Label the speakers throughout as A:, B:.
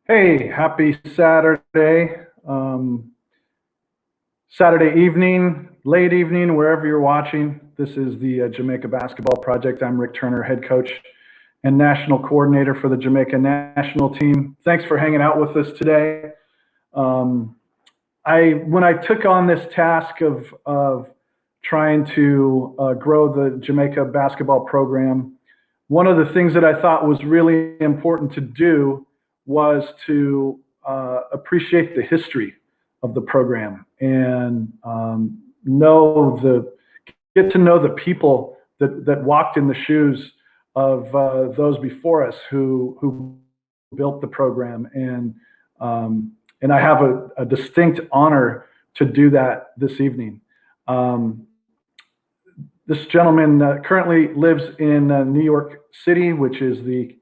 A: Hey, happy Saturday. Saturday evening, late evening, wherever you're watching. This is the Jamaica Basketball Project. I'm Rick Turner, head coach and national coordinator for the Jamaica National Team. Thanks for hanging out with us today. Um, when I took on this task of trying to grow the Jamaica Basketball Program, one of the things that I thought was really important to do was to appreciate the history of the program and get to know the people that walked in the shoes of those before us who built the program, and I have a distinct honor to do that this evening. Um, this gentleman currently lives in New York City, which is the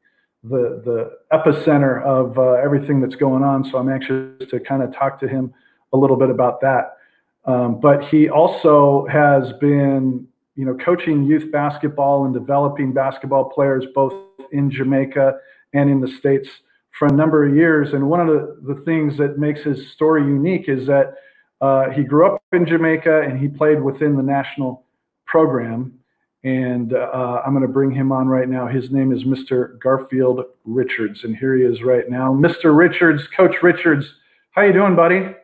A: epicenter of everything that's going on. So I'm anxious to kind of talk to him a little bit about that. But he also has been, coaching youth basketball and developing basketball players both in Jamaica and in the States for a number of years. And one of the things that makes his story unique is that he grew up in Jamaica and he played within the national program. And I'm going to bring him on right now. His name is Mr. Garfield Richards, and here he is right now. Mr. Richards, Coach Richards, how you doing, buddy?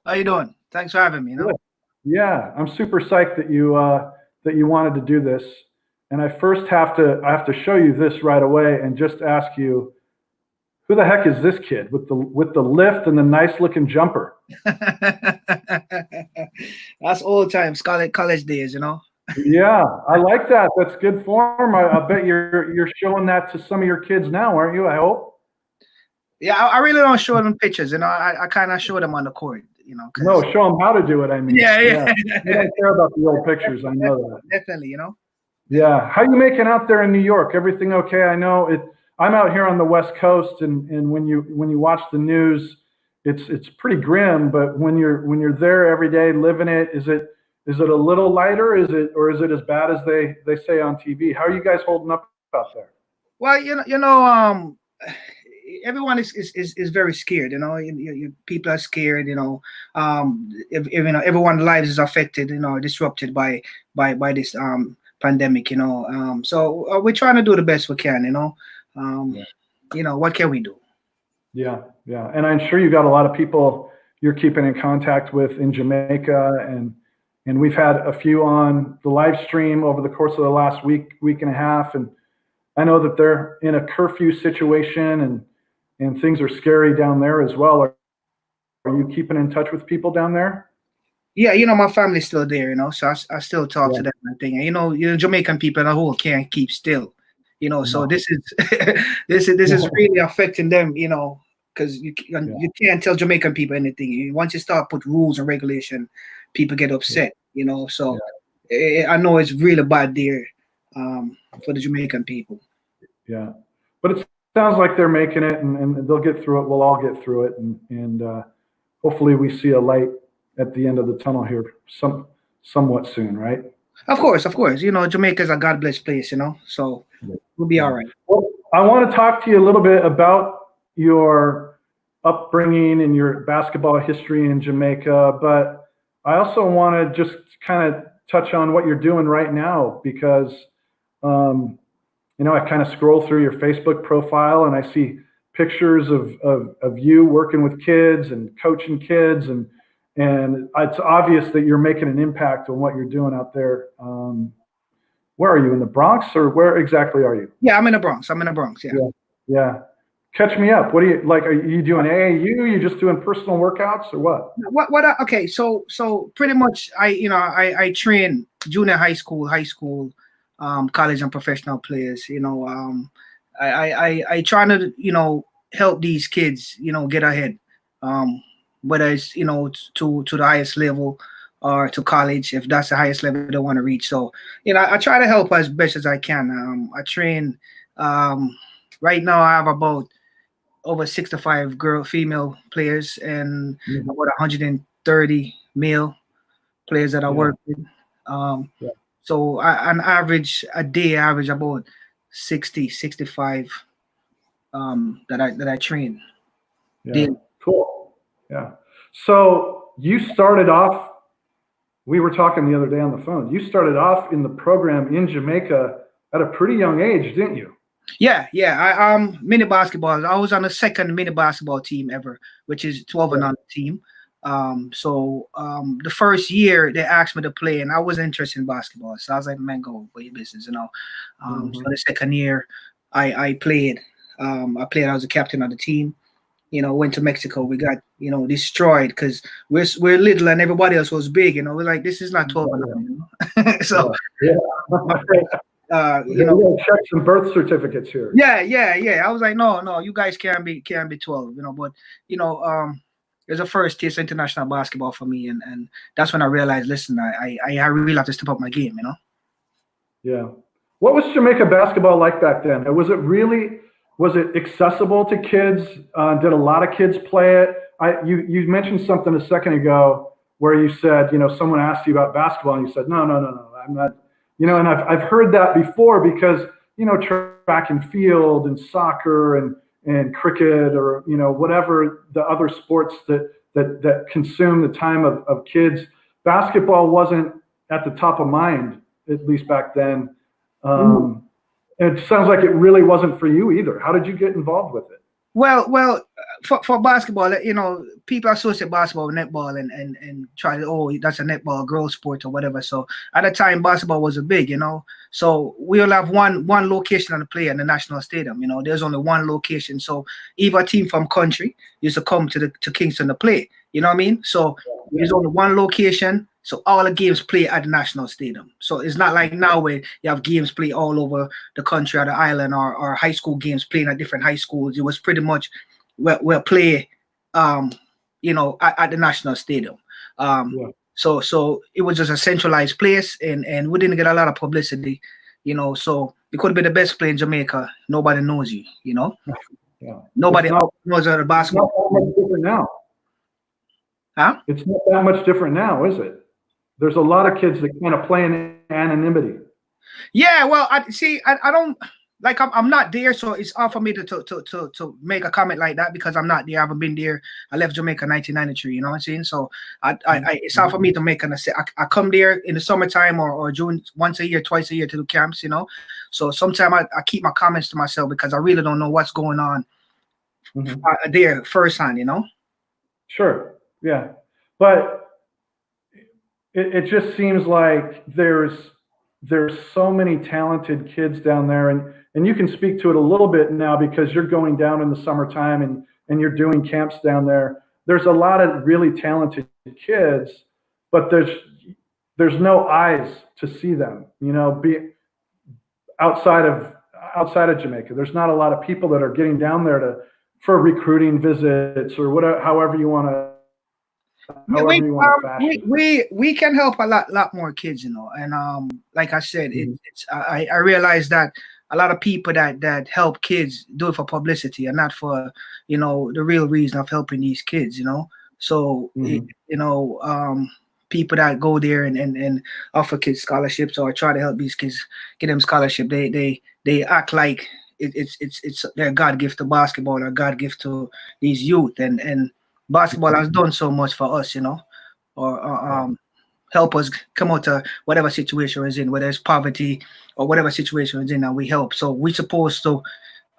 B: How you doing? Thanks for having me.
A: Good. Yeah, I'm super psyched that you wanted to do this. And I first have to show you this right away and just ask you, who the heck is this kid with the lift and the nice looking jumper?
B: That's old times, college days,
A: Yeah, I like that. That's good form. I bet you're showing that to some of your kids now, aren't you? I hope.
B: Yeah, I really don't show them pictures, I kind of show them on the court,
A: No, show them how to do it. I mean,
B: yeah.
A: You don't care about the old pictures. I know that.
B: Definitely,
A: Yeah. How you making out there in New York? Everything okay? I know it. I'm out here on the West Coast, and when you watch the news, it's pretty grim. But when you're there every day living it, is it a little lighter? Is it as bad as they say on TV? How are you guys holding up out there?
B: Well, everyone is very scared. People are scared. Everyone's lives is affected. Disrupted by this pandemic. So we're trying to do the best we can. What can we do?
A: Yeah, yeah, and I'm sure you got a lot of people you're keeping in contact with in Jamaica, and we've had a few on the live stream over the course of the last week and a half, and I know that they're in a curfew situation, and things are scary down there as well. Are you keeping in touch with people down there?
B: Yeah, my family's still there, so I still talk to them. I think, Jamaican people as a whole can't keep still, So this is this is really affecting them, because you can't tell Jamaican people anything. Once you start put rules and regulation, people get upset, So I know it's really bad there for the Jamaican people.
A: Yeah, but it sounds like they're making it, and they'll get through it. We'll all get through it, and hopefully we see a light at the end of the tunnel here somewhat soon, right?
B: Of course. Jamaica's a God blessed place, so we'll be all right.
A: Well, I want to talk to you a little bit about your upbringing and your basketball history in Jamaica, but I also want to just kind of touch on what you're doing right now because, I kind of scroll through your Facebook profile and I see pictures of you working with kids and coaching kids, and it's obvious that you're making an impact on what you're doing out there. Where are you, in the Bronx, or where exactly are you?
B: Yeah, I'm in the Bronx. Yeah.
A: Yeah. Catch me up. What do you like? Are you doing AAU? You just doing personal workouts or what?
B: Okay, so pretty much I train junior high school, college and professional players. I try to help these kids get ahead, whether it's to the highest level or to college, if that's the highest level they want to reach. So I try to help as best as I can. I train. Right now I have about over 65 female players and about 130 male players that I work with. So on average a day, I average about 60, 65 that I train.
A: Yeah. Cool. Yeah. So you started off, we were talking the other day on the phone. You started off in the program in Jamaica at a pretty young age, didn't you?
B: Yeah, yeah. I mini basketball. I was on the second mini basketball team ever, which is 12 and
A: Yeah.
B: under team. The first year they asked me to play, and I was interested in basketball, so I was like, "Man, go about your business." So
A: Hmm.
B: the second year, I played. I played. I was the captain of the team. Went to Mexico. We got destroyed because we're little and everybody else was big. We're like, this is not 12 and
A: Yeah.
B: under. So
A: Yeah. Yeah.
B: my first,
A: We gotta check some birth certificates here.
B: yeah. I was like, no, you guys can't be 12, but it was a first taste of international basketball for me, and that's when I realized, listen, I really have to step up my game.
A: Yeah. What was Jamaica basketball like back then? Was it accessible to kids? Did a lot of kids play it? You mentioned something a second ago where you said, someone asked you about basketball and you said, no, I'm not, and I've heard that before because, track and field and soccer and cricket or, whatever the other sports that consume the time of kids, basketball wasn't at the top of mind, at least back then. Um, and it sounds like it really wasn't for you either. How did you get involved with it?
B: Well, for basketball, people associate basketball with netball and try to, oh, that's a netball girl sport or whatever. So at the time, basketball was a big. So we all have one location on the play in the national stadium. There's only one location. So even a team from country used to come to Kingston to play. You know what I mean? So
A: Yeah.
B: there's only one location. So all the games play at the national stadium. So it's not like now where you have games play all over the country or the island or high school games playing at different high schools. It was pretty much we'll play at the national stadium.
A: Yeah.
B: So it was just a centralized place and we didn't get a lot of publicity, so it could be the best player in Jamaica. Nobody knows you.
A: Yeah.
B: Nobody knows the
A: It's not
B: basketball.
A: that much different now.
B: Huh?
A: It's not that much different now, is it? There's a lot of kids that kind of play in anonymity.
B: Yeah, well, I see. I don't like. I'm not there, so it's hard for me to make a comment like that because I'm not there. I haven't been there. I left Jamaica in 1993. You know what I'm saying? So it's hard for me to make I come there in the summertime or June once a year, twice a year to do camps. So sometimes I keep my comments to myself because I really don't know what's going on there firsthand.
A: Sure. Yeah. But it just seems like there's so many talented kids down there, and you can speak to it a little bit now because you're going down in the summertime and you're doing camps down there. There's a lot of really talented kids, but there's no eyes to see them, be outside of Jamaica. There's not a lot of people that are getting down there for recruiting visits or whatever, however you want to fashion it.
B: We can help a lot more kids, and like I said,
A: Mhm.
B: I realize that a lot of people that help kids do it for publicity and not for the real reason of helping these kids. So
A: Mhm.
B: people that go there and offer kids scholarships or try to help these kids get them scholarship, they act like it's their God gift to basketball or God gift to these youth and basketball has done so much for us, or help us come out of whatever situation we're in, whether it's poverty or whatever situation we're in, and we help. So we're supposed to,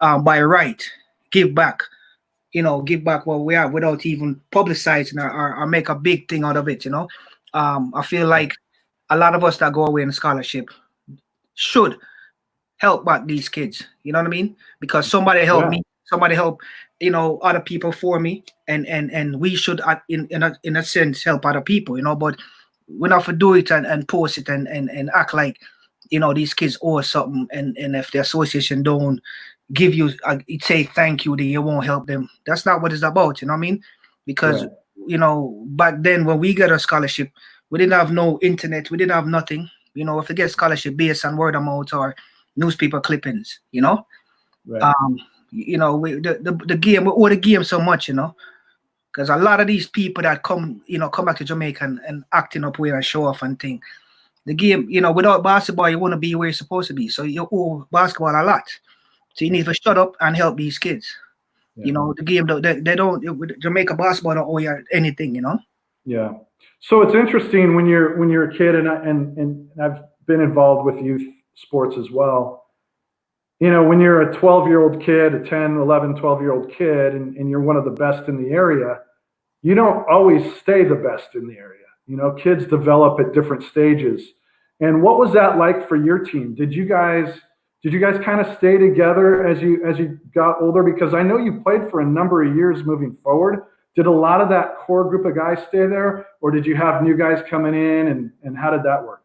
B: by right, give back, give back what we have without even publicizing or make a big thing out of it. I feel like a lot of us that go away in scholarship should help back these kids. You know what I mean? Because somebody helped
A: Yeah.
B: me, somebody helped, other people for me, and we should, in a sense, help other people. But we not to do it and post it and act like, these kids owe us something, and if the association don't give you say thank you, then you won't help them. That's not what it's about. You know what I mean? Because
A: Right.
B: back then when we got a scholarship, we didn't have no internet, we didn't have nothing. If you get scholarship based on word of mouth or newspaper clippings,
A: Right.
B: um, the game, we owe the game so much, because a lot of these people that come back to Jamaica and acting up where and show off and thing. The game, without basketball, you want to be where you're supposed to be. So you owe basketball a lot. So you need to shut up and help these kids.
A: Yeah.
B: You know, the game, they don't, Jamaica basketball don't owe you anything, you know?
A: Yeah. So it's interesting when you're a kid, and I've been involved with youth sports as well. You know, when you're a 12-year-old kid, a 10, 11, 12-year-old kid, and you're one of the best in the area, you don't always stay the best in the area. You know, kids develop at different stages. And what was that like for your team? Did you guys kind of stay together as you got older? Because I know you played for a number of years moving forward. Did a lot of that core group of guys stay there, or did you have new guys coming in, and how did that work?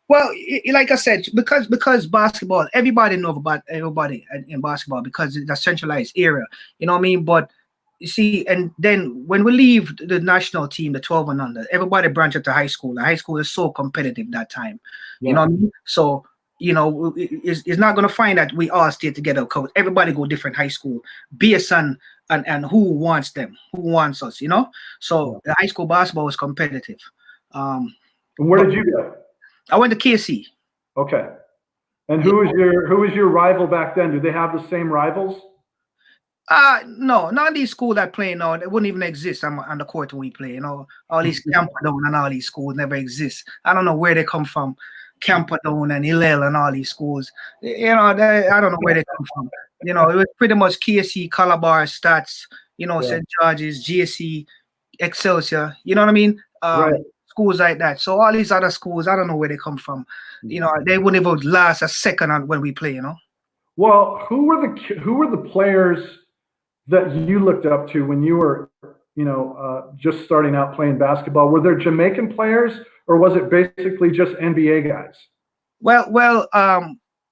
B: Well, like I said, because basketball, everybody know about everybody in basketball because it's a centralized area. You know what I mean? But you see, and then when we leave the national team, the 12 and under, everybody branch out to high school. The high school is so competitive that time. You know
A: Yeah.
B: what I mean? So it's not going to find that we all stay together because everybody go different high school based on and who wants them, who wants us. You know, so
A: Yeah.
B: the high school basketball is competitive.
A: And where
B: But
A: did you go?
B: I went to KC.
A: Okay. And who was your rival back then? Do they have the same rivals?
B: No, none of these schools that play now, they wouldn't even exist on the court when we play. You know, all these Camperdown and all these schools never exist. I don't know where they come from. Camperdown and Hillel and all these schools. I don't know where they come from. You know, it was pretty much KC, Calabar, Stats,
A: Yeah.
B: St. George's, GSC, Excelsior, you know what I mean?
A: Right.
B: Schools like that. So all these other schools, I don't know where they come from. You know, they wouldn't even last a second when we play, you know?
A: Well, who were the players that you looked up to when you were, just starting out playing basketball? Were there Jamaican players, or was it basically just NBA guys?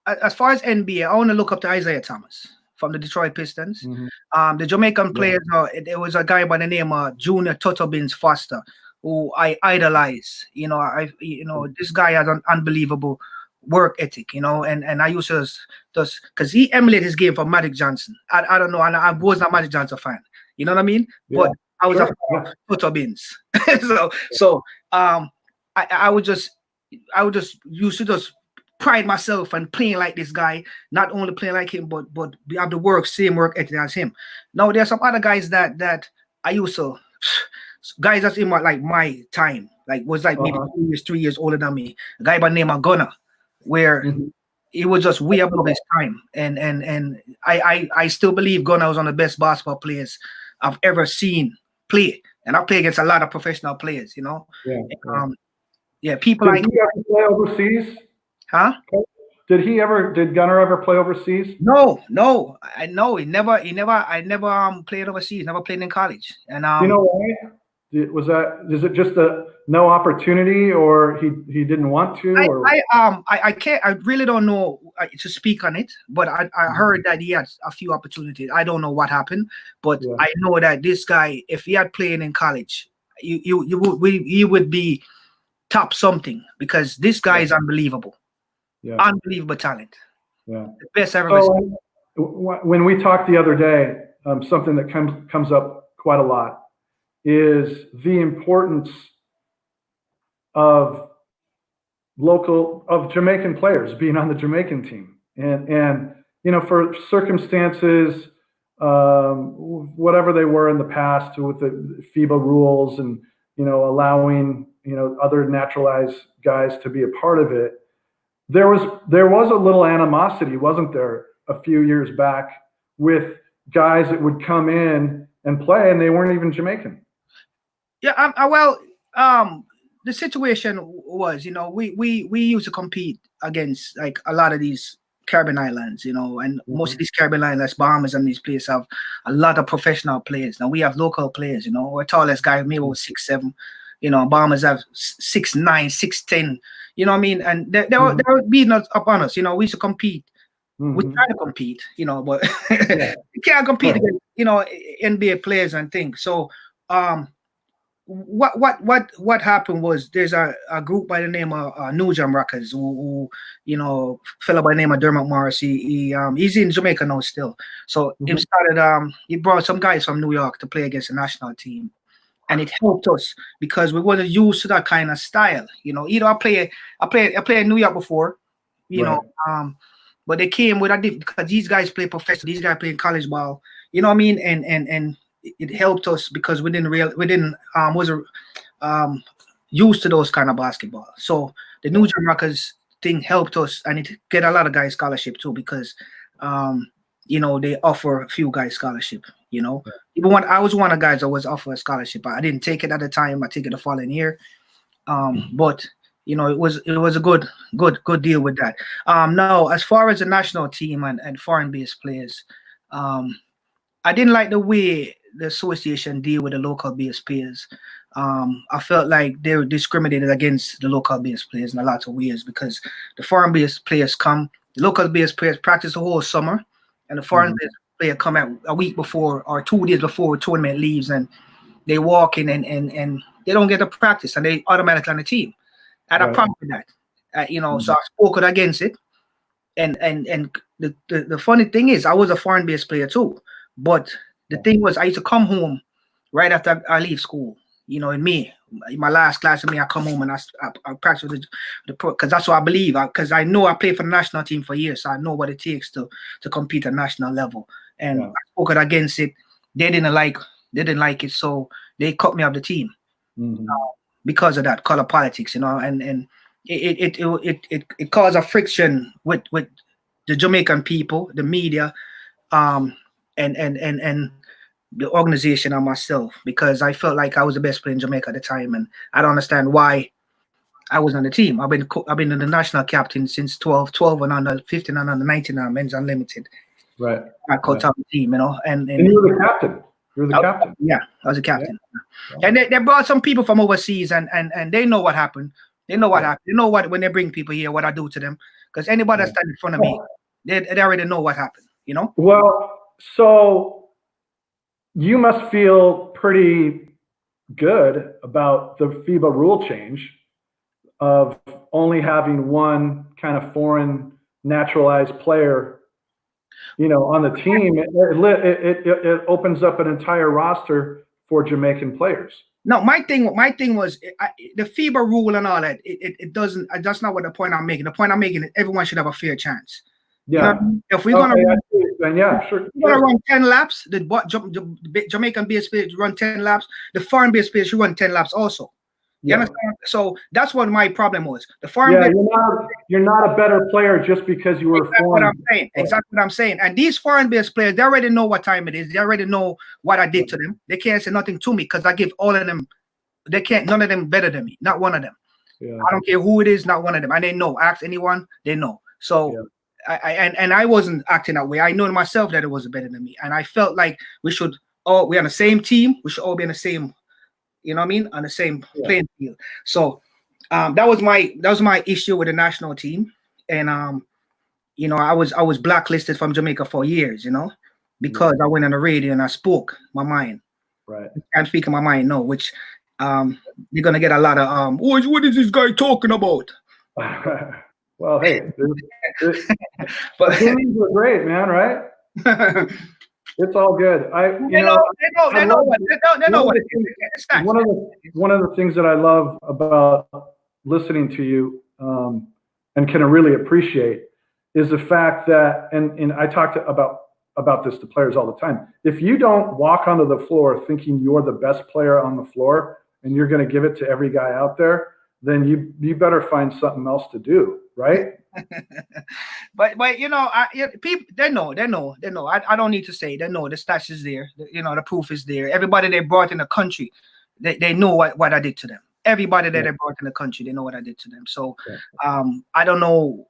B: As far as NBA, I want to look up to Isaiah Thomas from the Detroit Pistons.
A: Mhm.
B: The Jamaican
A: Yeah.
B: players, there was a guy by the name of Junior Tuttobins Foster, who I idolize. This guy has an unbelievable work ethic, and I used to just because he emulated his game from Magic Johnson. I don't know, and I was a Magic Johnson fan. You know what I mean?
A: Yeah.
B: But I was a
A: Sure.
B: fan
A: Yeah.
B: of Tuttobins. So I would just used to just pride myself and playing like this guy, not only playing like him, but we have the same work ethic as him. Now there's some other guys that I used to guys that's in my time, like was like maybe 2 years, 3 years older than me. A guy by the name of Gunner, where he was just way above his time. And I still believe Gunner was one of the best basketball players I've ever seen play. And I play against a lot of professional players,
A: Yeah.
B: People
A: Did
B: like,
A: he ever play overseas?
B: huh?
A: Did Gunnar ever play overseas?
B: No, I know I never played overseas, never played in college. And
A: Do you know why? Is it just a no opportunity, or he didn't want to, or?
B: I can't, I really don't know to speak on it, but I heard that he had a few opportunities. I don't know what happened, but
A: Yeah.
B: I know that this guy, if he had played in college, he would be top something, because this guy is unbelievable.
A: Yeah.
B: Unbelievable talent.
A: Yeah.
B: The best I've ever seen.
A: When we talked the other day, something that comes up quite a lot is the importance of Jamaican players being on the Jamaican team, and for circumstances, whatever they were in the past with the FIBA rules, and allowing other naturalized guys to be a part of it. There was a little animosity, wasn't there, a few years back, with guys that would come in and play, and they weren't even Jamaican.
B: Yeah, the situation was, we used to compete against like a lot of these Caribbean islands, and most of these Caribbean islands, Bahamas and these places have a lot of professional players. Now we have local players, our tallest guy maybe was 6'7", Bahamas have 6'9", 6'10", you know what I mean? And they were beating us up on us, we used to compete. We try to compete, but you can't compete against, NBA players and things. So what happened was there's a group by the name of New Jam Rockers, who fellow by the name of Dermot Morris. He's in Jamaica now still. So he brought some guys from New York to play against the national team, and it helped us because we wasn't used to that kind of style. I play in New York before, but they came with a because these guys play professional, these guys play college ball. You know what I mean? And it helped us because we didn't was used to those kind of basketball. So the New Jam Rockers thing helped us, and it get a lot of guys scholarship too because you know, they offer a few guys scholarship. You know, even when I was one of the guys that was offered a scholarship, I didn't take it at the time. I take it the following year. But you know, it was a good deal with that. Now, as far as the national team and foreign based players, I didn't like the way the association deal with the local based players. I felt like they were discriminated against the local based players in a lot of ways because the foreign based players come, the local based players practice the whole summer, and the foreign based player come out a week before or 2 days before tournament leaves, and they walk in and they don't get to practice and they automatically on the team. I had a problem with that, you know. So I spoke out against it, and the funny thing is, I was a foreign based player too, but the thing was, I used to come home right after I leave school. You know, in my last class in May, I come home and I practice with the pro because that's what I believe. Because I know I played for the national team for years, so I know what it takes to compete at national level. And I spoke out against it. They didn't like it, so they cut me off the team because of that color politics. You know, and it caused a friction with the Jamaican people, the media, and the organization and myself, because I felt like I was the best player in Jamaica at the time, and I don't understand why I was on the team. I've been the national captain since 12 and under 15 and under 19 now, men's unlimited.
A: Right.
B: I coached out the team, you know, and
A: you were the captain. You were the captain.
B: Yeah, I was a captain. Yeah. And they brought some people from overseas, and they know what happened. They know what happened. They know what when they bring people here, what I do to them. Because anybody that stands in front of me, they already know what happened. You know.
A: Well, so you must feel pretty good about the FIBA rule change of only having one kind of foreign naturalized player, you know, on the team. It opens up an entire roster for Jamaican players.
B: No, my thing was the FIBA rule and all that. It doesn't. That's not what the point I'm making. The point I'm making is everyone should have a fair chance.
A: Yeah.
B: You know, if we're gonna
A: sure.
B: We're gonna run 10 laps. The Jamaican based players run 10 laps. The foreign based players should run 10 laps also. You understand? So that's what my problem was. The foreign
A: you're not a better player just because you were
B: exactly
A: foreign.
B: What I'm saying. Exactly what I'm saying. And these foreign based players, they already know what time it is. They already know what I did to them. They can't say nothing to me because I give all of them. They can't. None of them better than me. Not one of them. Yeah. I don't care who it is. Not one of them. And they know. Ask anyone. They know. So. I wasn't acting that way. I know myself that it was better than me, and I felt like we're on the same team. We should all be on the same, you know what I mean, on the same playing field. So that was my issue with the national team, and you know, I was blacklisted from Jamaica for years, you know, because I went on the radio and I spoke my mind.
A: Right.
B: I'm speaking my mind, no, which you're gonna get a lot of what is this guy talking about?
A: Well, hey, but opinions are great, man, right? It's all good. They know what it is. One of the things that I love about listening to you and can really appreciate is the fact that, and I talk about this to players all the time. If you don't walk onto the floor thinking you're the best player on the floor and you're going to give it to every guy out there, then you better find something else to do, right?
B: but you know, people they know. I don't need to say. They know the stats is there. You know, the proof is there. Everybody they brought in the country, they know what I did to them. Everybody that they brought in the country, they know what I did to them. So I don't know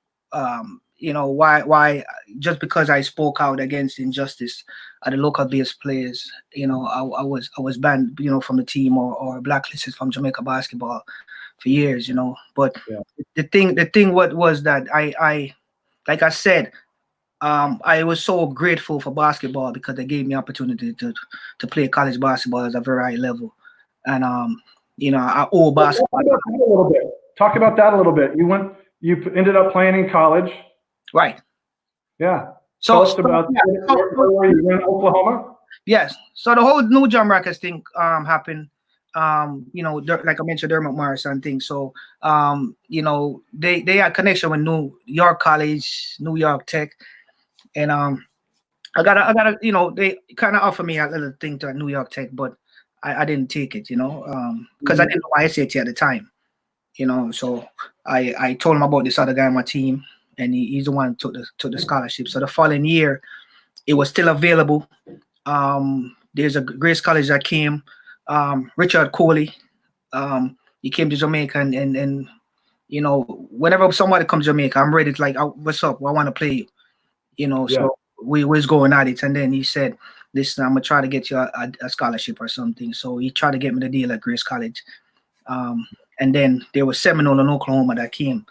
B: you know, why just because I spoke out against injustice at the local based players, you know, I was banned, you know, from the team or blacklisted from Jamaica basketball for years, you know. But the thing what was that I like I said, I was so grateful for basketball because they gave me opportunity to play college basketball at a very high level, and you know, I owe basketball.
A: Talk about that a little bit. You ended up playing in college,
B: right?
A: Yeah. So tell us about where were you in Oklahoma?
B: Yes. So the whole New Jam Rockers thing happened. like I mentioned, Dermot Morris and things. So, they had connection with New York College, New York Tech, and I gotta, they kind of offered me a little thing to New York Tech, but I didn't take it, because I didn't know my SAT at the time, So I told him about this other guy on my team, and he's the one who took the scholarship. So the following year, it was still available. There's a Grace College that came, Richard Coley. He came to Jamaica, and whenever somebody comes to Jamaica, I'm ready to like, oh, what's up? Well, I want to play you.
A: Yeah.
B: So we was going at it, and then he said, "Listen, I'm gonna try to get you a scholarship or something." So he tried to get me the deal at Grace College, and then there was Seminole in Oklahoma that came.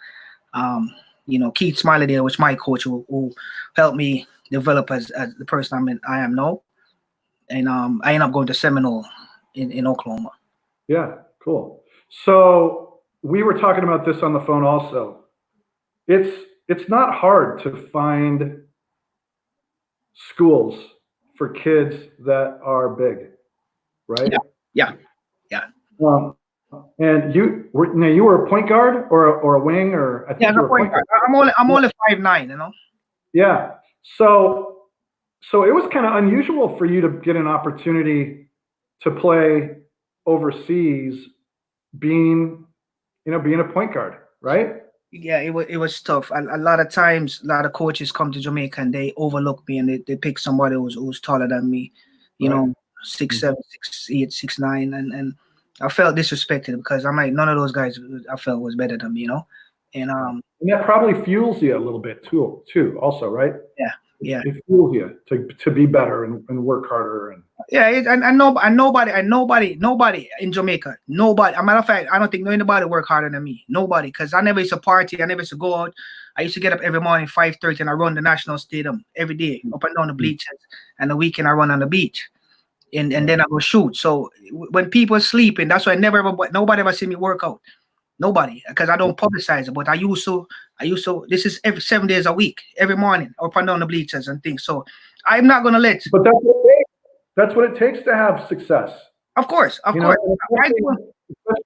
B: Keith Smiley there, which my coach who helped me develop as the person I am now, and I ended up going to Seminole in Oklahoma.
A: Yeah, cool. So we were talking about this on the phone also. It's not hard to find schools for kids that are big, right?
B: Yeah.
A: And you were a point guard or a wing, or I think you were a point guard.
B: I'm only 5'9",
A: Yeah. So it was kind of unusual for you to get an opportunity to play overseas, being a point guard, right?
B: Yeah, it was tough. A lot of times, a lot of coaches come to Jamaica and they overlook me, and they pick somebody who's taller than me,
A: Right.
B: 6'7", 6'8", 6'9", and I felt disrespected because I'm like, none of those guys I felt was better than me, and
A: And that probably fuels you a little bit too, also, right?
B: yeah.
A: It fuels you to be better and work harder and.
B: Yeah, and nobody in Jamaica, nobody. As a matter of fact, I don't think anybody work harder than me. Nobody, because I never used to party. I never used to go out. I used to get up every morning 5:30 and I run the National Stadium every day, up and down the bleachers. And the weekend I run on the beach, and then I go shoot. So when people are sleeping, that's why nobody ever see me work out. Nobody, because I don't publicize it. But I used to. This is every 7 days a week, every morning, up and down the bleachers and things. So I'm not gonna let.
A: But that's what it takes to have success.
B: Of course.
A: Especially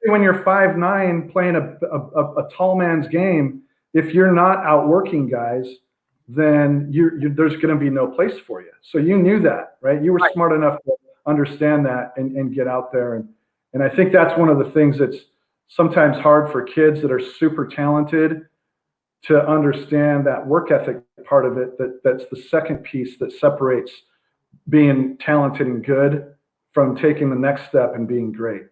A: when you're 5'9", playing a tall man's game. If you're not outworking guys, then there's going to be no place for you. So you knew that, right? You were smart enough to understand that and get out there. And I think that's one of the things that's sometimes hard for kids that are super talented to understand, that work ethic part of it. That's the second piece that separates being talented and good from taking the next step and being great.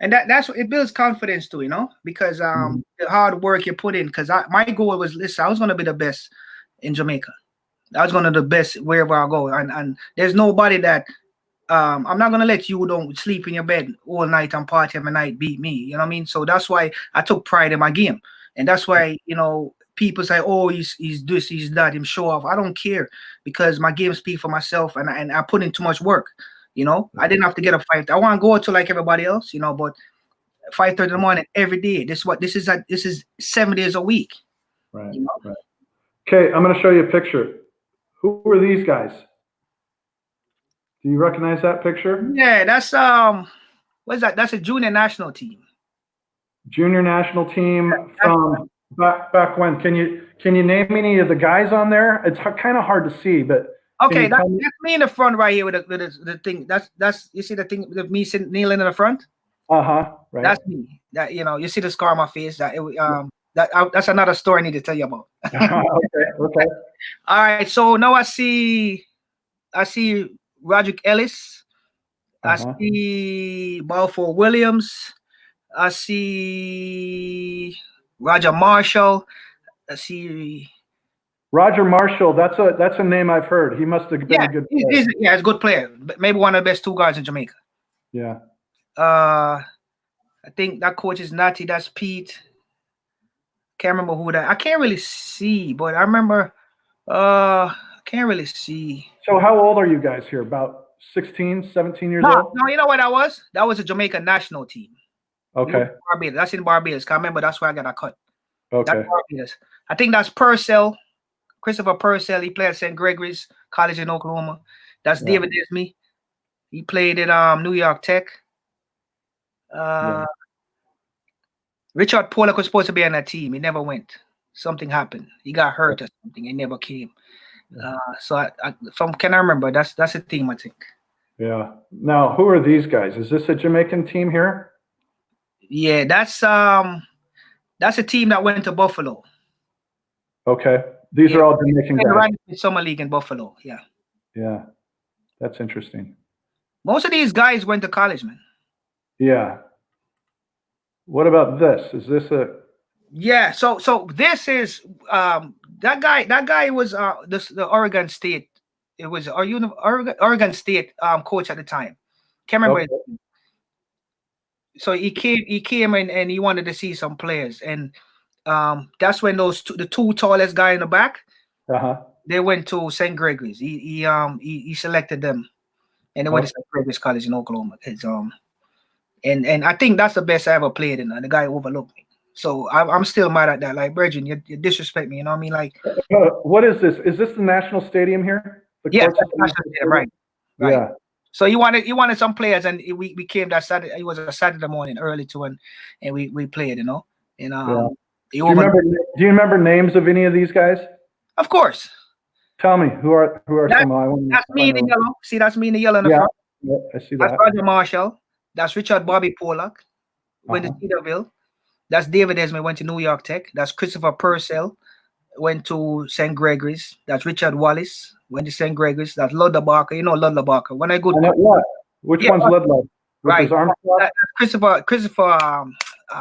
B: And that's what it builds confidence too, because the hard work you put in. Because my goal was, listen, I was going to be the best in Jamaica. I was going to be the best wherever I go. And there's nobody that I'm not going to let you don't sleep in your bed all night and party every night beat me. You know what I mean? So that's why I took pride in my game. And that's why, people say, oh, he's this, he's that, him show off. I don't care, because my game speaks for myself, and I put in too much work. I didn't have to get up 5. I want to go to like everybody else, but 5:30 in the morning every day. This is 7 days a week.
A: Right. Right. Okay, I'm going to show you a picture. Who are these guys? Do you recognize that picture?
B: Yeah, that's what is that? That's a junior national team.
A: Junior national team from back when? Can you name any of the guys on there? It's kind of hard to see, but
B: okay, that's me in the front right here with the thing. That's you see the thing with me sitting kneeling in the front.
A: Right.
B: That's me. That you see the scar on my face. That's another story I need to tell you about.
A: Okay.
B: All right. So now I see Roderick Ellis. I see Balfour Williams. I see Roger Marshall. I see
A: Roger Marshall. That's a name I've heard. He must have been a good player.
B: He's a good player. Maybe one of the best 2 guards in Jamaica.
A: Yeah.
B: I think that coach is Natty. That's Pete. Can't remember who that. I can't really see, but I remember. I can't really see.
A: So how old are you guys here? About 16, 17 years old?
B: No, you know what that was? That was a Jamaica national team.
A: Okay.
B: Barbados. That's in Barbados. I remember that's where I got a cut.
A: Okay.
B: That's Barbados. I think that's Purcell, Christopher Purcell. He played at St. Gregory's College in Oklahoma. That's David Desme. He played at New York Tech. Uh, Richard Pollock was supposed to be on that team. He never went. Something happened. He got hurt or something. He never came. So from can I remember? That's a team, I think.
A: Yeah. Now, who are these guys? Is this a Jamaican team here?
B: Yeah, that's a team that went to Buffalo.
A: Okay. These are all Jamaican guys.
B: Right in summer league in Buffalo. Yeah.
A: Yeah. That's interesting.
B: Most of these guys went to college, man.
A: Yeah. What about this? Is this a
B: Yeah, so this is that guy was the Oregon State. It was Oregon State coach at the time. Can't remember.
A: okay.
B: So he came in and he wanted to see some players, and that's when the two tallest guy in the back, they went to St. Gregory's. He selected them, and they went to St. Gregory's College in Oklahoma. And I think that's the best I ever played in. And the guy overlooked me. So I'm still mad at that. Like, Virgin, you disrespect me. You know what I mean? Like,
A: what is this? Is this the national stadium here?
B: Yeah, national stadium, right.
A: Yeah.
B: So he wanted some players, and we came that Saturday. It was a Saturday morning, early to and we played. You know, and
A: do you remember names of any of these guys?
B: Of course.
A: Tell me who are some.
B: That's me in the yellow. See, that's me in the yellow in the front.
A: Yeah, I see that.
B: That's Roger Marshall. That's Richard Bobby Pollock. Went to Cedarville. That's David Esmond, went to New York Tech. That's Christopher Purcell, went to St. Gregory's. That's Richard Wallace, went to St. Gregory's. That's Ludlow Barker. You know Ludlow Barker. When I go to
A: which one's Ludlow?
B: Right. Christopher,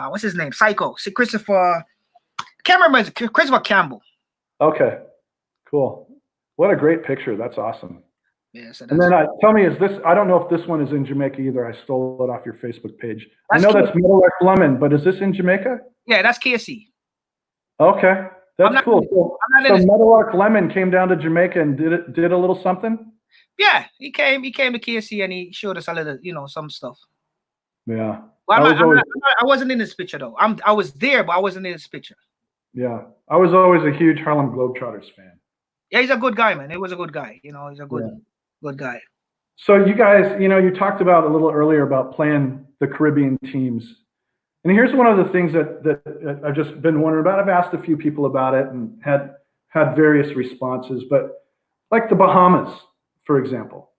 B: what's his name? Psycho. See, Christopher, can't remember. Christopher Campbell.
A: Okay, cool. What a great picture. That's awesome.
B: Yeah, so
A: and then tell me, is this? I don't know if this one is in Jamaica either. I stole it off your Facebook page. I know that's Meadowlark Lemon, but is this in Jamaica?
B: Yeah, that's KSC.
A: Okay, that's cool. So Meadowlark Lemon came down to Jamaica and did a little something.
B: Yeah, he came to KSC and he showed us a little, some stuff.
A: Yeah.
B: Well, I wasn't in this picture though. I was there, but I wasn't in this picture.
A: Yeah, I was always a huge Harlem Globetrotters fan.
B: Yeah, he's a good guy, man. He was a good guy. He's a good guy.
A: So you guys, you talked about a little earlier about playing the Caribbean teams. And here's one of the things that I've just been wondering about. I've asked a few people about it and had various responses, but like the Bahamas, for example,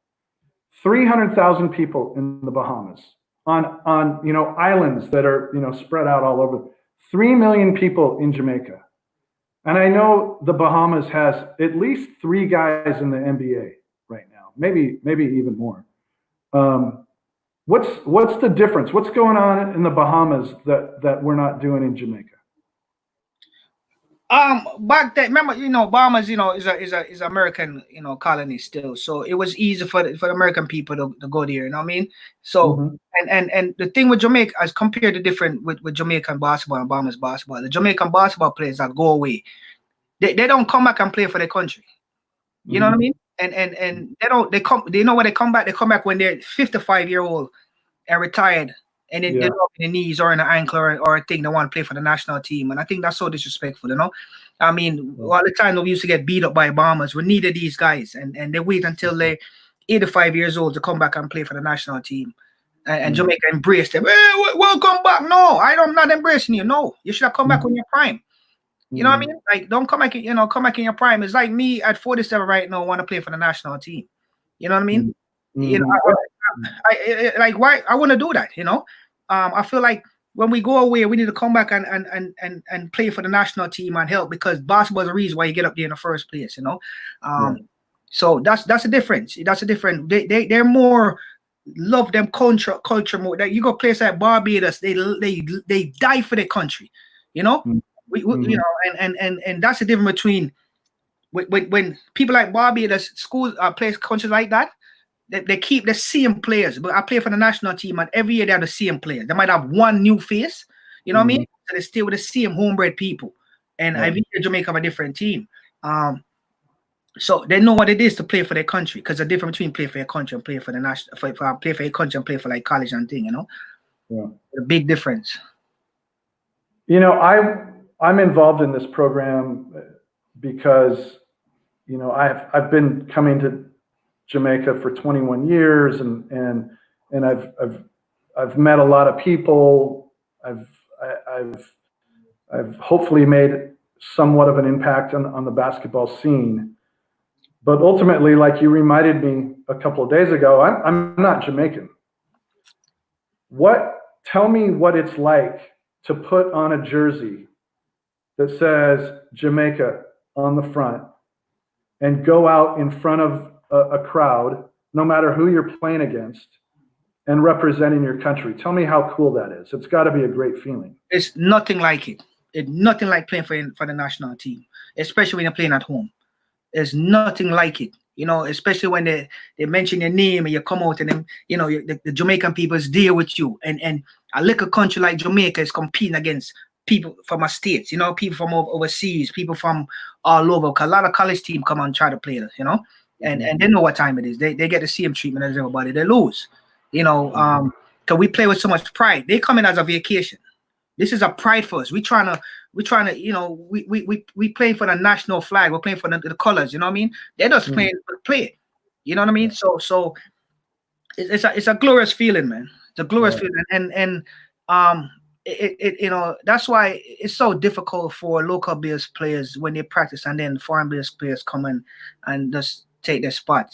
A: 300,000 people in the Bahamas on islands that are spread out all over. 3 million people in Jamaica. And I know the Bahamas has at least 3 guys in the NBA right now, maybe even more. What's the difference? What's going on in the Bahamas that we're not doing in Jamaica?
B: Back then, remember, Bahamas, is American, colony still. So it was easy for the American people to go there. You know what I mean? So and the thing with Jamaica, as compared to different with Jamaican basketball and Bahamas basketball, the Jamaican basketball players that go away, they don't come back and play for their country. You know what I mean? And they know when they come back when they're 55-year-old and retired. And then they're up in the knees or in the ankle or a thing they want to play for the national team. And I think that's so disrespectful, I mean, all the time we used to get beat up by bombers. We needed these guys. And they wait until they're 85 years old to come back and play for the national team. And Jamaica embraced them. Hey, welcome back. No, I'm not embracing you. No, you should have come back when you're prime. You know what I mean? Like, don't come back, come back in your prime. It's like me at 47 right now want to play for the national team. You know what I mean? Why I want to do that, I feel like when we go away, we need to come back and play for the national team and help, because basketball is the reason why you get up there in the first place, So that's a difference. That's a different. They're more love them culture more. That you go place like Barbados, they die for their country, We and that's the difference between when people like Barbados, schools, place countries like that. They keep the same players, but I play for the national team, and every year they have the same players. They might have one new face, you know what I mean? So they stay with the same homebred people. And every year Jamaica have a different team. So they know what it is to play for their country, because the difference between play for your country and play for the national, play for your country and play for like college and thing,
A: Yeah.
B: The big difference.
A: I'm involved in this program because, I've been coming to Jamaica for 21 years, and I've I've met a lot of people. I've hopefully made somewhat of an impact on the basketball scene. But ultimately, like you reminded me a couple of days ago, I'm not Jamaican. Tell me what it's like to put on a jersey that says Jamaica on the front and go out in front of a crowd, no matter who you're playing against, and representing your country. Tell me how cool that is. It's got to be a great feeling.
B: It's nothing like it. It's nothing like playing for the national team, especially when you're playing at home. There's nothing like it, you know, especially when they mention your name and you come out and then, you know, the Jamaican people is there with you. And a little country like Jamaica is competing against people from our states, you know, people from overseas, people from all over. A lot of college teams come and try to play us, you know, and they know what time it is. They get the same treatment as everybody. They lose, you know, because we play with so much pride. They come in as a vacation. This is a pride for us. We're trying to, you know, we playing for the national flag. We're playing for the colors. You know what I mean? They're just playing for the play. You know what I mean? So it's a glorious feeling, man. It's a glorious feeling, and you know, that's why it's so difficult for local based players when they practice and then foreign based players come in and just take their spot.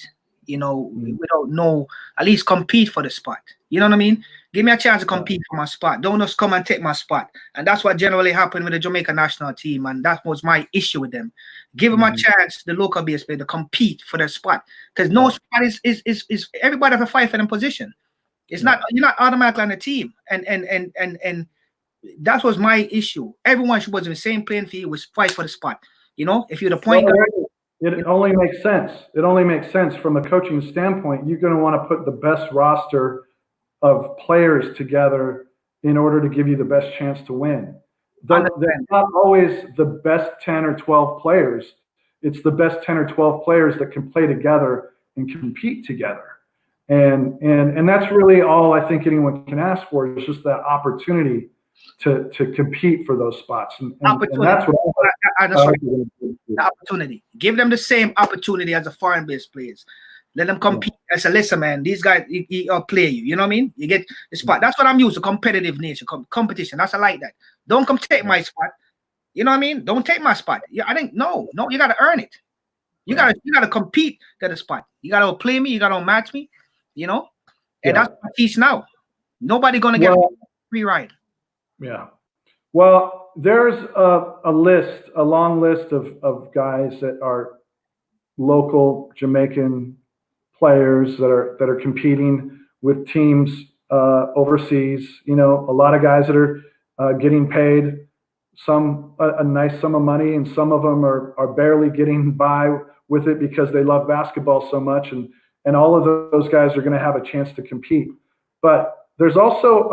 B: You know, we don't know, at least compete for the spot. You know what I mean? Give me a chance to compete for my spot. Don't just come and take my spot. And that's what generally happened with the Jamaica national team. And that was my issue with them. Give them a chance, the local base player, to compete for their spot. Because no spot is everybody have a fight for them position. It's not, you're not automatically on the team. And that was my issue. Everyone was in the same playing field, was fight for the spot. You know, if you're the point guard.
A: It only makes sense. It only makes sense from a coaching standpoint. You're going to want to put the best roster of players together in order to give you the best chance to win. They're not always the best 10 or 12 players. It's the best 10 or 12 players that can play together and compete together. And that's really all I think anyone can ask for, is just that opportunity to compete for those spots. And that's what
B: the opportunity. Give them the same opportunity as the foreign based players. Let them compete. I said, listen, man, these guys will play you. You know what I mean? You get the spot. That's what I'm used to, competitive nature, competition. That's I like that. Don't come take my spot. You know what I mean? Don't take my spot. Yeah, I think no, you gotta earn it. You gotta compete to the spot. You gotta play me, you gotta match me, you know? And that's what I teach now. Nobody gonna get free ride.
A: Yeah. Well, there's a long list of guys that are local Jamaican players that are competing with teams overseas. You know, a lot of guys that are getting paid a nice sum of money, and some of them are barely getting by with it because they love basketball so much, and all of those guys are going to have a chance to compete. But there's also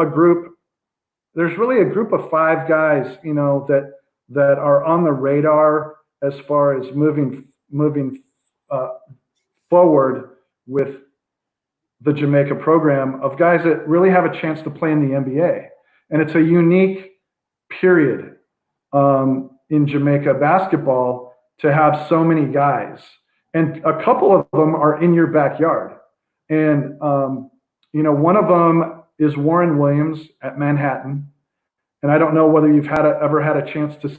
A: there's really a group of 5 guys, you know, that are on the radar as far as moving forward with the Jamaica program, of guys that really have a chance to play in the NBA. And it's a unique period in Jamaica basketball to have so many guys. And a couple of them are in your backyard. And, you know, one of them is Warren Williams at Manhattan. And I don't know whether you've ever had a chance to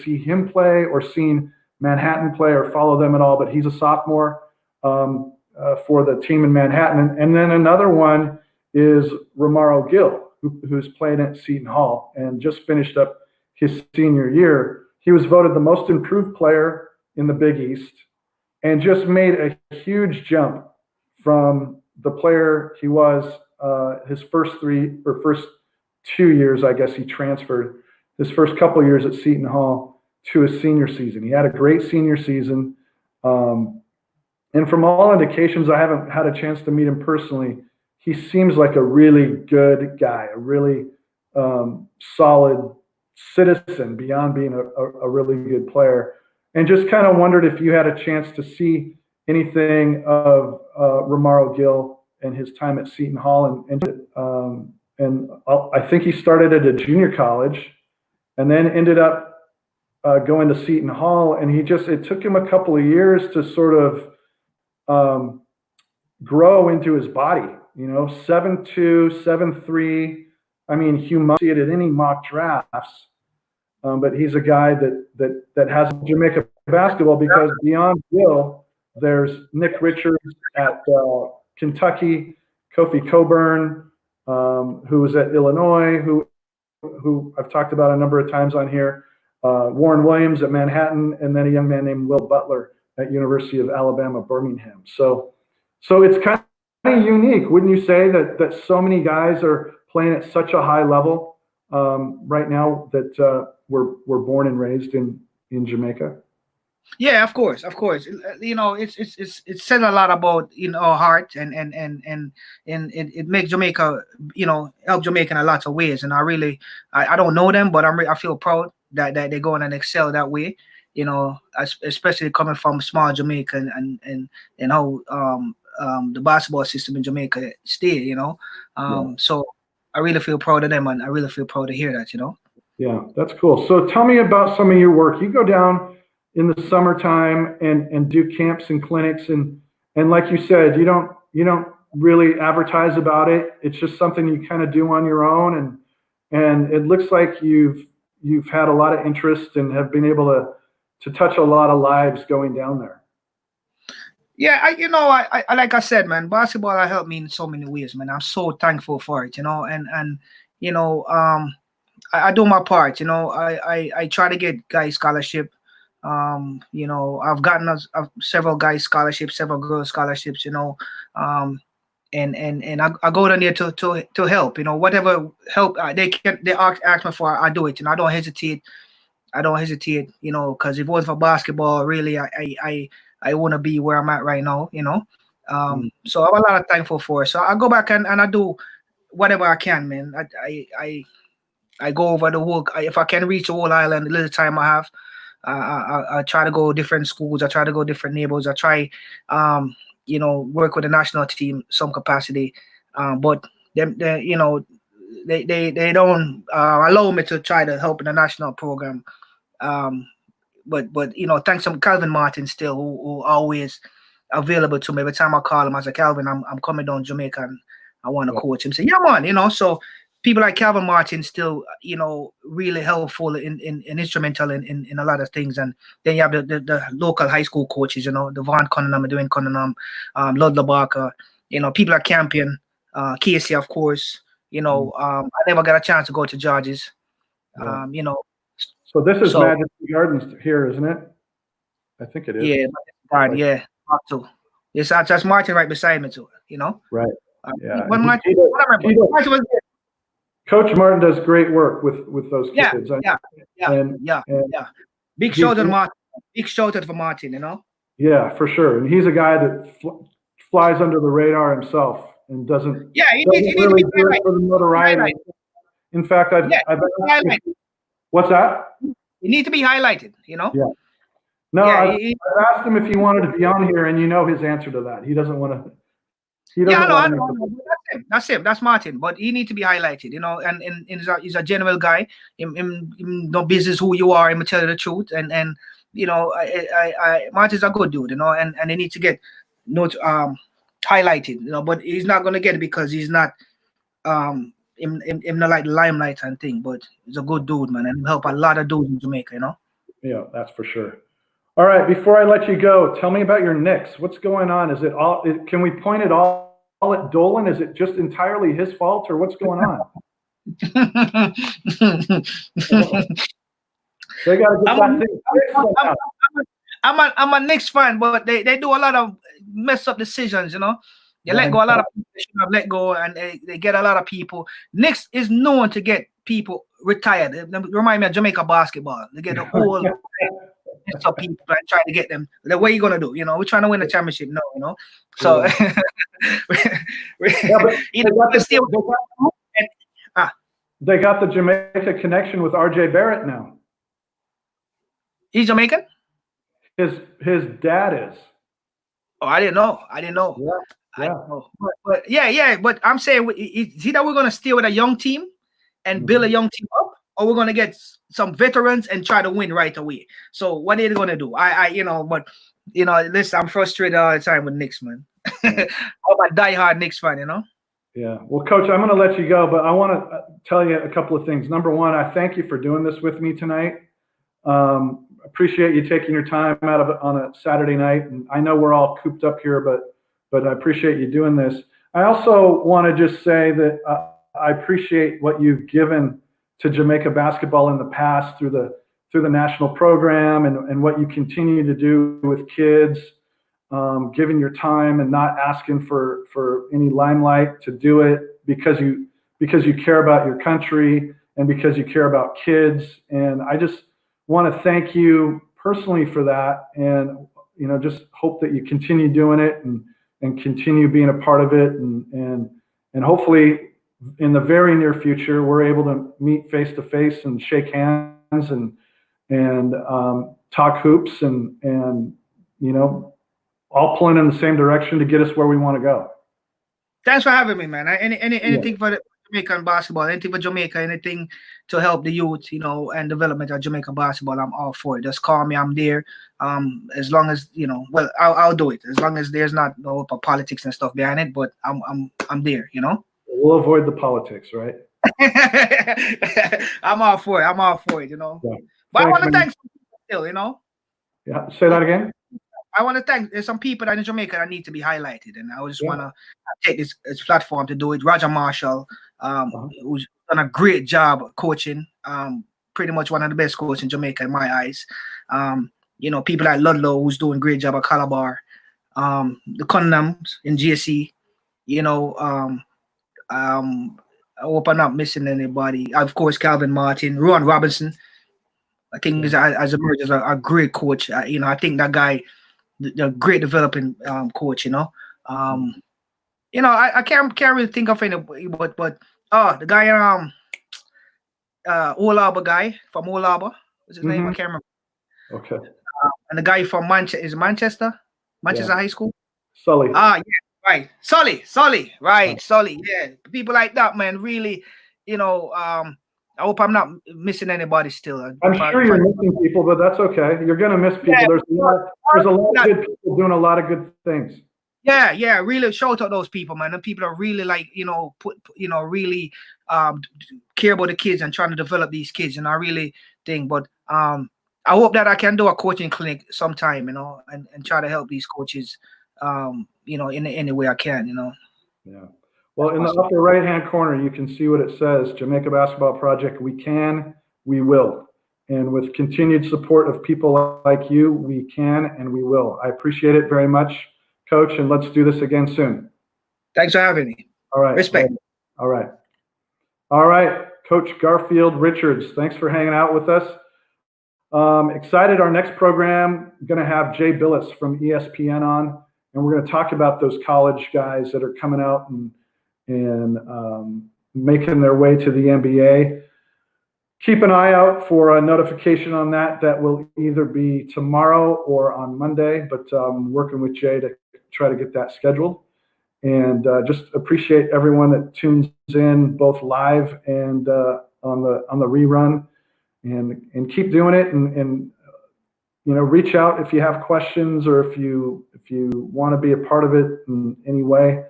A: see him play or seen Manhattan play or follow them at all, but he's a sophomore for the team in Manhattan. And then another one is Romaro Gill, who's playing at Seton Hall and just finished up his senior year. He was voted the most improved player in the Big East and just made a huge jump from the player he was his first 2 years, I guess he transferred his first couple of years at Seton Hall to his senior season. He had a great senior season. And from all indications, I haven't had a chance to meet him personally. He seems like a really good guy, a really solid citizen beyond being a really good player. And just kind of wondered if you had a chance to see anything of Romaro Gill and his time at Seton Hall. And I think he started at a junior college and then ended up going to Seton Hall. And it took him a couple of years to sort of grow into his body. You know, 7'2", 7'3". I mean, you must see it at any mock drafts. But he's a guy that has Jamaica basketball because beyond Will, there's Nick Richards at Kentucky, Kofi Coburn, who was at Illinois, who I've talked about a number of times on here, Warren Williams at Manhattan, and then a young man named Will Butler at University of Alabama, Birmingham. So it's kind of unique, wouldn't you say, that so many guys are playing at such a high level right now that were born and raised in Jamaica?
B: Yeah, of course, of course. You know, it says a lot about our heart, and it makes Jamaica, help Jamaica in a lot of ways. And I don't know them, but I feel proud that they go and excel that way. Especially coming from small Jamaica, and how the basketball system in Jamaica stay. So I really feel proud of them, and I really feel proud to hear that.
A: Yeah, that's cool. So tell me about some of your work. You go down in the summertime and do camps and clinics, and like you said, you don't really advertise about it. It's just something you kind of do on your own, and it looks like you've had a lot of interest and have been able to touch a lot of lives going down there.
B: Yeah, I like I said, man, basketball has helped me in so many ways, man. I'm so thankful for it, and I do my part. I try to get guys scholarship. I've gotten several guys scholarships, several girls scholarships. And I go down there to help. Whatever help they ask me for, I do it. I don't hesitate. Because if it wasn't for basketball, really, I want to be where I'm at right now. So I'm a lot of thankful for it. So I go back and I do whatever I can, man. I go over the whole. If I can reach the whole island, the little time I have, I try to go different schools. I try to go different neighborhoods. I try, work with the national team some capacity. But they don't allow me to try to help in the national program. But thanks to Calvin Martin still, who always available to me. Every time I call him, I say, Calvin, I'm coming down to Jamaica and I want to coach him. Say, yeah, man. So people like Calvin Martin still, really helpful in instrumental in a lot of things. And then you have the local high school coaches, the Vaughn Cunningham, Dwayne Cunningham, Ludlow Barker, people like Campion, Casey, of course. I never got a chance to go to George's.
A: Yeah. So this is Majesty Gardens here, isn't it? I think it is.
B: Yeah, yeah. Yes, that's Martin right beside me too.
A: Right. Yeah.
B: When
A: Coach Martin does great work with those kids.
B: Yeah. Big shout out to Martin. Big shout out for Martin.
A: Yeah, for sure. And he's a guy that flies under the radar himself and doesn't.
B: Yeah, he
A: really do it for the notoriety. In fact, I've what's that?
B: You need to be highlighted,
A: Yeah. No, I've asked him if he wanted to be on here, and his answer to that. He doesn't want to.
B: I know. That's him. That's Martin. But he need to be highlighted, and he's a general guy. Him no business who you are. Him tell you the truth, and Martin's a good dude, and they need to get highlighted, but he's not gonna get it because he's not him not like the limelight and thing, but he's a good dude, man, and help a lot of dudes in Jamaica,
A: Yeah, that's for sure. All right, before I let you go, tell me about your Knicks. What's going on? Is it all? Can we point it all at Dolan? Is it just entirely his fault, or what's going on? They got to get that thing fixed.
B: I'm a Knicks fan, but they do a lot of mess up decisions, They let go a lot of people they should have let go, and they get a lot of people. Knicks is known to get people retired. They remind me of Jamaica basketball. They get the whole list of people and try to get them. The way you gonna do? We're trying to win the championship now, So
A: they got the Jamaica connection with RJ Barrett now.
B: He's Jamaican?
A: His dad is.
B: Oh, I didn't know.
A: Yeah.
B: But I'm saying, is either we're gonna stay with a young team and build a young team up, or we're gonna get some veterans and try to win right away. So what are they gonna do? Listen, I'm frustrated all the time with Knicks, man. I'm a diehard Knicks fan,
A: Yeah. Well, Coach, I'm going to let you go, but I want to tell you a couple of things. Number one, I thank you for doing this with me tonight. Appreciate you taking your time out of it on a Saturday night. And I know we're all cooped up here, but I appreciate you doing this. I also want to just say that I appreciate what you've given to Jamaica basketball in the past through the national program and what you continue to do with kids, giving your time and not asking for any limelight, to do it because you care about your country and because you care about kids. And I just want to thank you personally for that, and just hope that you continue doing it and continue being a part of it, and hopefully in the very near future we're able to meet face to face and shake hands and talk hoops and all pulling in the same direction to get us where we want to go.
B: Thanks for having me, man. Anything for the Jamaican basketball, anything for Jamaica, anything to help the youth, and development of Jamaican basketball, I'm all for it. Just call me, I'm there. As long as well, I'll do it. As long as there's not no politics and stuff behind it, but I'm there.
A: We'll avoid the politics, right?
B: I'm all for it. I'm all for it.
A: Yeah.
B: But
A: Thanks,
B: I want to
A: man.
B: thank some people,
A: Yeah. Say that again.
B: I want to thank there's some people in Jamaica that need to be highlighted, and I just want to take this platform to do it. Roger Marshall, who's done a great job coaching, pretty much one of the best coaches in Jamaica in my eyes. People like Ludlow, who's doing a great job at Calabar, the Cunninghams in GSC, I hope I'm not missing anybody. Of course, Calvin Martin, Ron Robinson. I think as emerged as a great coach. I think that guy, the great developing coach. I can't really think of any, but the guy Old Harbour guy from Old Harbour. What's his name? I can't remember.
A: Okay.
B: And the guy from Manchester High School.
A: Sully.
B: Yeah, right. Sully, right. Sully, yeah. People like that, man, really, I hope I'm not missing anybody still.
A: I'm sure you're missing people, but that's okay. You're going to miss people.
B: Yeah,
A: there's a lot of good people doing a lot of good things.
B: Yeah, really shout out those people, man. And people are really really care about the kids and trying to develop these kids, and I really think. But I hope that I can do a coaching clinic sometime, and try to help these coaches, in any way I can,
A: Yeah. Well, in the upper right-hand corner, you can see what it says: Jamaica Basketball Project. We can, we will, and with continued support of people like you, we can and we will. I appreciate it very much, Coach, and let's do this again soon.
B: Thanks for having me.
A: All right.
B: Respect.
A: All right. Coach Garfield Richards, thanks for hanging out with us. Excited. Our next program, going to have Jay Billis from ESPN on, and we're going to talk about those college guys that are coming out and making their way to the NBA. Keep an eye out for a notification on that. That will either be tomorrow or on Monday, but I'm working with Jay to try to get that scheduled. And just appreciate everyone that tunes in both live and on the rerun, and keep doing it, and reach out if you have questions, or if you want to be a part of it in any way,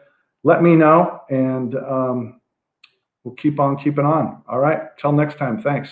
A: let me know, and we'll keep on keeping on. All right, till next time. Thanks.